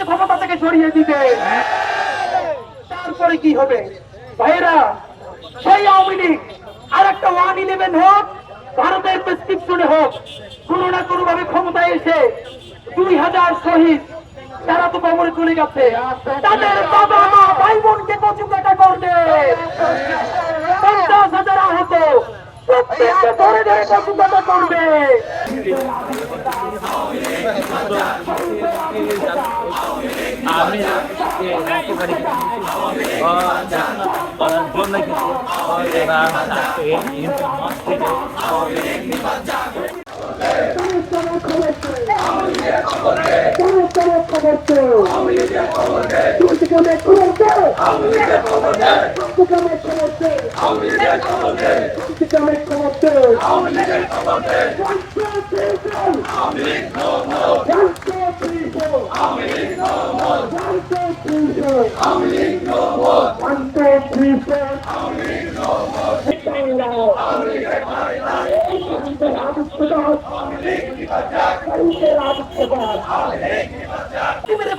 ক্ষমতা থেকে সরিয়ে দিতে, তারপরে কি হবে ভাইরা? সেই আওয়ামী লীগ আর একটা 111 হোক, ভারতের প্রেসক্রিপশনে হোক, কোনো না কোনো ভাবে ক্ষমতায় এসে 2000 শহীদ তারা তো কবরে চলে গেছে, তাদের বাবা মা ভাই বোনকে কচুকাটা করবে, 50,000 আহত, প্রত্যেককে ধরে ধরে কচুকাটা করবে।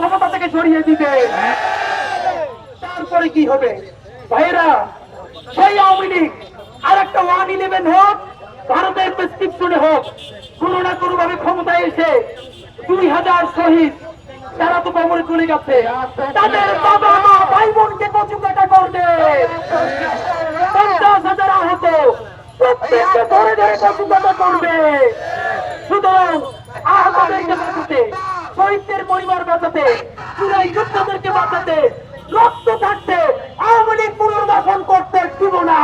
ক্ষমতা থেকে সরিয়ে দিতে, তারপরে কি হবে ভাইরা? সেই আওয়ামী লীগ আর একটা 111 হোক, ভারতের প্রেসক্রিপশনে হোক, কোনো না কোনো ভাবে ক্ষমতায় এসে 2000 শহীদ তারা তো কবরে চলে গেছে, তাদের বাবা মা ভাই বোনকে কচুকাটা করবে, 50,000 আহত, প্রত্যেককে ধরে ধরে কচুকাটা করবে। সুতরাং আহতদেরকে বাঁচাতে, শহীদদের পরিবার বাঁচাতে, চুরাই যোদ্ধাদেরকে বাঁচাতে, রক্ত থাকতে আওয়ামী লীগ পুনর্বাসন করতে দিব না।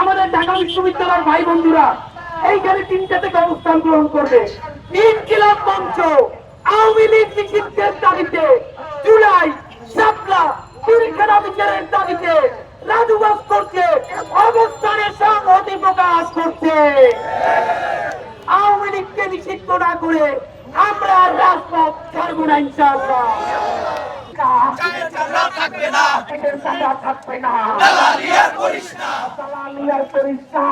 আমাদের ঢাকা বিশ্ববিদ্যালয়ের ভাই বন্ধুরা এইখানে 3টা থেকে অবস্থান গ্রহণ করবে। ইনকিলাব মঞ্চ আওয়ামী লীগ নিষিদ্ধের দাবিতে, জুলাই শাপলা পিলখানা বিচারের দাবিতে রাজুবাস করছে, অবস্থানের সংহতি প্রকাশ করছে। আওয়ামী লীগকে নিষিদ্ধ না করে আমরা রাজপথ ছাড়বো না ইনশাআল্লাহ। থাকবে না, থাকবে না, দালালিয়ার করিস না, দালালিয়ার করিস না,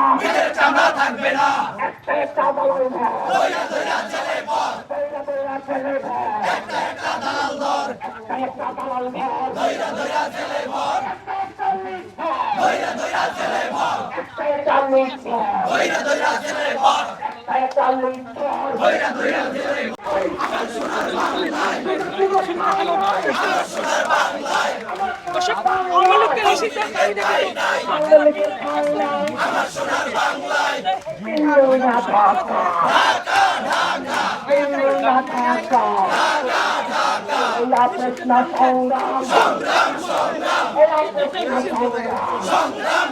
চামড়া থাকবে না, একটা একটা দালাল ধর, দইরা দইরা চলে বল, দইরা দইরা চলে বল, একটা একটা দালাল ধর, একটা একটা দালাল ধর, দইরা দইরা চলে বল, একটা একটা লিখ ধর, দইরা দইরা চলে বল, একটা একটা লিখ ধর, দইরা দইরা চলে বল, একটা একটা লিখ ধর, দইরা দইরা চলে বল। আমার সোনার বাংলায়, আমার সোনার বাংলায়, আওয়ামী লীগকে নিষিদ্ধের দাবিতে আমার সোনার বাংলায়, ঢাকা ঢাকা ঢাকা ঢাকা সংগ্রাম সংগ্রাম সংগ্রাম